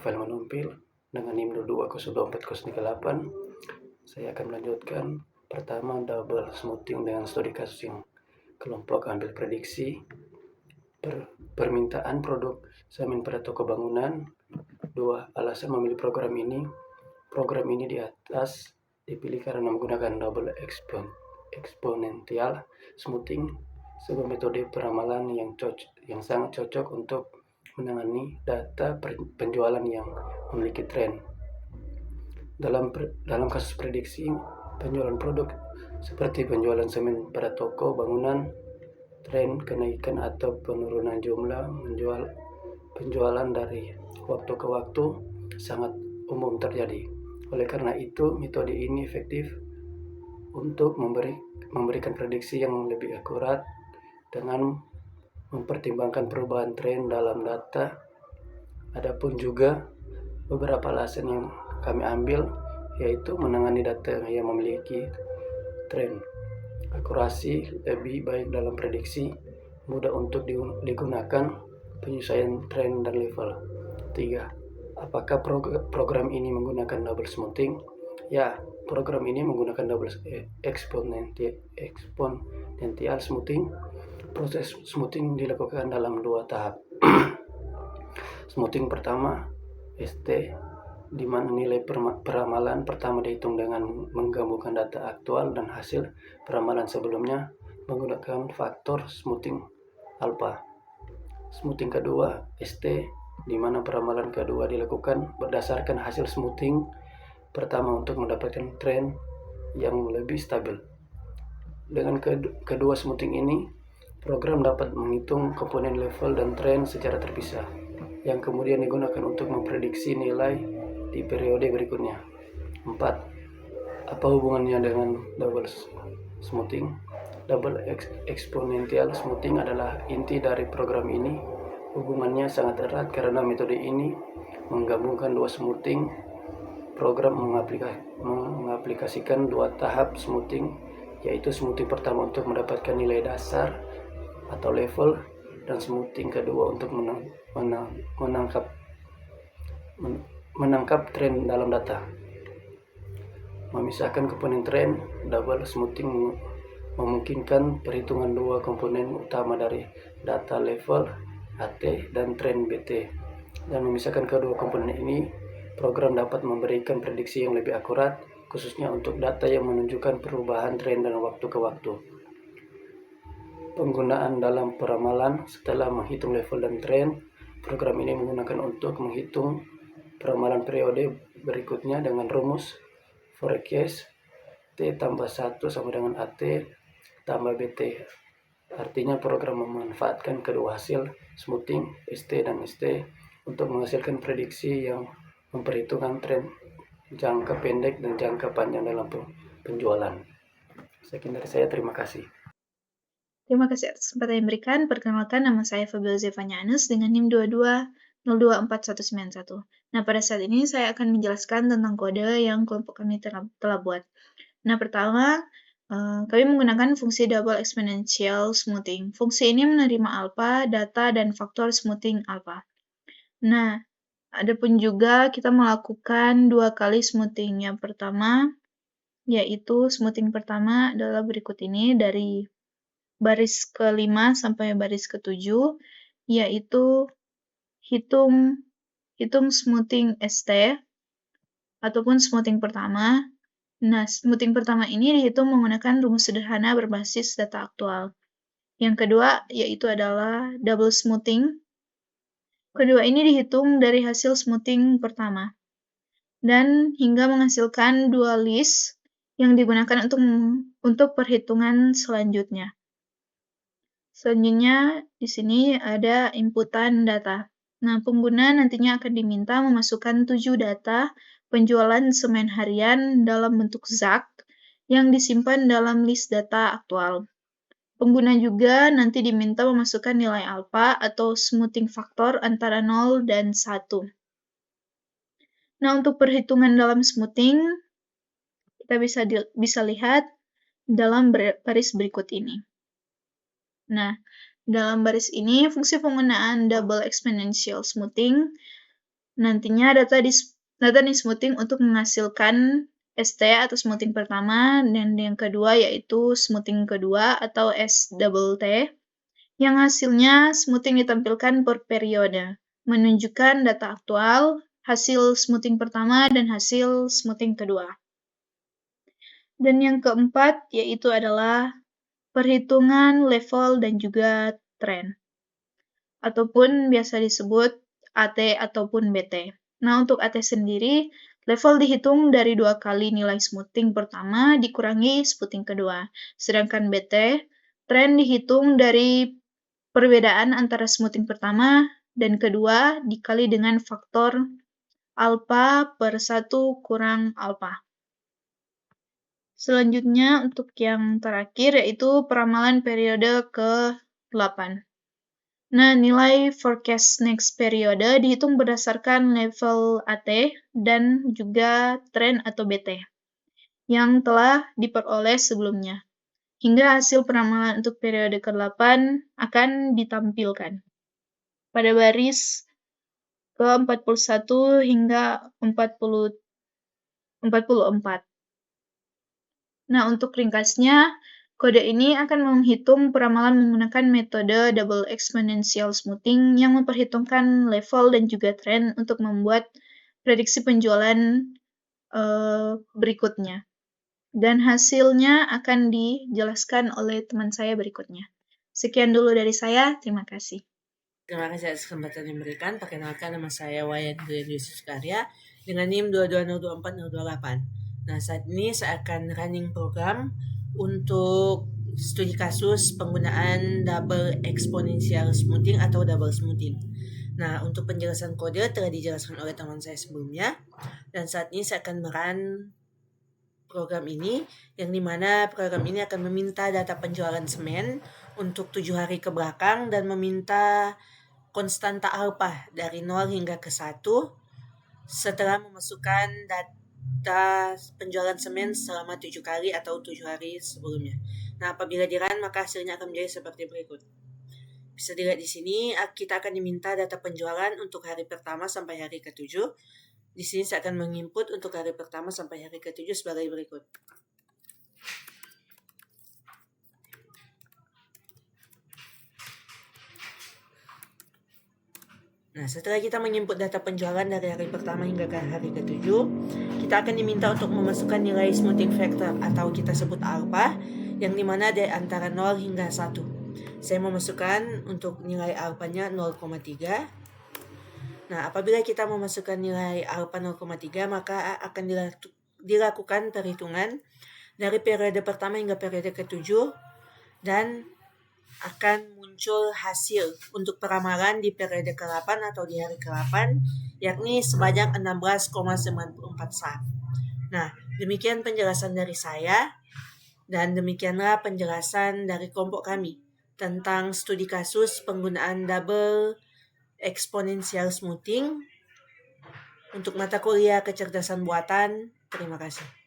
file menumpil dengan NIM 22024038. Saya akan melanjutkan pertama double smoothing dengan studi kasus yang kelompok ambil prediksi, permintaan produk semen pada toko bangunan. 2. Alasan memilih program ini. Program ini di atas dipilih karena menggunakan double exponential smoothing, sebuah metode peramalan yang sangat cocok untuk menangani data penjualan yang memiliki tren. Dalam kasus prediksi penjualan produk seperti penjualan semen pada toko bangunan, tren kenaikan atau penurunan jumlah penjualan dari waktu ke waktu sangat umum terjadi. Oleh karena itu, metode ini efektif untuk memberikan prediksi yang lebih akurat dengan mempertimbangkan perubahan tren dalam data. Adapun juga beberapa alasan yang kami ambil, yaitu menangani data yang memiliki tren, akurasi lebih baik dalam prediksi, mudah untuk digunakan, penyesuaian tren dan level. 3. Apakah program ini menggunakan double smoothing? Ya, program ini menggunakan double exponential smoothing. Proses smoothing dilakukan dalam 2 tahap. Smoothing pertama, ST, di mana nilai peramalan pertama dihitung dengan menggabungkan data aktual dan hasil peramalan sebelumnya menggunakan faktor smoothing alpha. Smoothing kedua, ST, di mana peramalan kedua dilakukan berdasarkan hasil smoothing pertama untuk mendapatkan tren yang lebih stabil. Dengan kedua smoothing ini, program dapat menghitung komponen level dan tren secara terpisah, yang kemudian digunakan untuk memprediksi nilai di periode berikutnya. 4. Apa hubungannya dengan double smoothing? Double exponential smoothing adalah inti dari program ini. Hubungannya sangat erat karena metode ini menggabungkan 2 smoothing. Program mengaplikasikan 2 tahap smoothing, yaitu smoothing pertama untuk mendapatkan nilai dasar atau level, dan smoothing kedua untuk menangkap tren dalam data. Memisahkan komponen tren. Double smoothing memungkinkan perhitungan 2 komponen utama dari data, level AT dan tren BT. Dan memisahkan kedua komponen ini, program dapat memberikan prediksi yang lebih akurat, khususnya untuk data yang menunjukkan perubahan tren dan waktu ke waktu. Penggunaan dalam peramalan. Setelah menghitung level dan tren, program ini menggunakan untuk menghitung peramalan periode berikutnya dengan rumus forecast T tambah 1 sama dengan AT tambah BT. Artinya program memanfaatkan kedua hasil smoothing, ST dan ST, untuk menghasilkan prediksi yang memperhitungkan tren jangka pendek dan jangka panjang dalam penjualan. Sekian dari saya, terima kasih. Terima kasih atas kesempatan yang diberikan. Perkenalkan, nama saya Fabiola Zevanya-Anus dengan NIM 22024191. Nah, pada saat ini saya akan menjelaskan tentang kode yang kelompok kami telah buat. Nah, pertama, kami menggunakan fungsi double exponential smoothing. Fungsi ini menerima alpha, data, dan faktor smoothing alpha. Nah, adapun juga kita melakukan 2 kali smoothing. Yang pertama, yaitu smoothing pertama adalah berikut ini, dari baris ke-5 sampai baris ke-7, yaitu hitung smoothing ST ataupun smoothing pertama. Nah, smoothing pertama ini dihitung menggunakan rumus sederhana berbasis data aktual. Yang kedua yaitu adalah double smoothing. Kedua ini dihitung dari hasil smoothing pertama dan hingga menghasilkan 2 list yang digunakan untuk perhitungan selanjutnya. Selanjutnya di sini ada inputan data. Nah, pengguna nantinya akan diminta memasukkan 7 data penjualan semen harian dalam bentuk ZAC yang disimpan dalam list data aktual. Pengguna juga nanti diminta memasukkan nilai alpha atau smoothing faktor antara 0 dan 1. Nah, untuk perhitungan dalam smoothing, kita bisa lihat dalam baris berikut ini. Nah, dalam baris ini, fungsi penggunaan double exponential smoothing Nantinya data di smoothing untuk menghasilkan ST atau smoothing pertama, dan yang kedua yaitu smoothing kedua atau STT, yang hasilnya smoothing ditampilkan per periode, menunjukkan data aktual, hasil smoothing pertama, dan hasil smoothing kedua. Dan yang keempat yaitu adalah perhitungan level dan juga tren, ataupun biasa disebut AT ataupun BT. Nah, untuk AT sendiri, level dihitung dari 2 kali nilai smoothing pertama dikurangi smoothing kedua. Sedangkan BT, tren dihitung dari perbedaan antara smoothing pertama dan kedua dikali dengan faktor alpha per 1 kurang alpha. Selanjutnya untuk yang terakhir yaitu peramalan periode ke-8. Nah, nilai forecast next periode dihitung berdasarkan level AT dan juga tren atau BT yang telah diperoleh sebelumnya. Hingga hasil peramalan untuk periode ke-8 akan ditampilkan pada baris ke-41 hingga 44. Nah, untuk ringkasnya, kode ini akan menghitung peramalan menggunakan metode double exponential smoothing yang memperhitungkan level dan juga tren untuk membuat prediksi penjualan berikutnya. Dan hasilnya akan dijelaskan oleh teman saya berikutnya. Sekian dulu dari saya, terima kasih. Terima kasih atas kesempatan yang diberikan. Perkenalkan, nama saya Wayan Yusuf Karya dengan NIM 22024-028. Nah, saat ini saya akan running program untuk studi kasus penggunaan double exponential smoothing atau double smoothing. Nah, untuk penjelasan kode telah dijelaskan oleh teman saya sebelumnya, dan saat ini saya akan merun program ini, yang dimana program ini akan meminta data penjualan semen untuk 7 hari ke belakang dan meminta konstanta alpha dari 0 hingga ke 1 setelah memasukkan data penjualan semen selama 7 kali atau 7 hari sebelumnya. Nah, apabila di-run maka hasilnya akan menjadi seperti berikut. Bisa dilihat di sini kita akan diminta data penjualan untuk hari pertama sampai hari ke-7. Di sini saya akan menginput untuk hari pertama sampai hari ke-7 sebagai berikut. Nah, setelah kita menginput data penjualan dari hari pertama hingga ke hari ke-7, kita akan diminta untuk memasukkan nilai smoothing factor atau kita sebut alpha, yang dimana dari antara 0 hingga 1. Saya memasukkan untuk nilai alpha-nya 0,3. Nah, apabila kita memasukkan nilai alpha 0,3, maka akan dilakukan perhitungan dari periode pertama hingga periode ke-7, dan akan muncul hasil untuk peramalan di periode ke-8 atau di hari ke-8, yakni sebanyak 16,94 saat. Nah, demikian penjelasan dari saya, dan demikianlah penjelasan dari kelompok kami tentang studi kasus penggunaan double exponential smoothing untuk mata kuliah kecerdasan buatan. Terima kasih.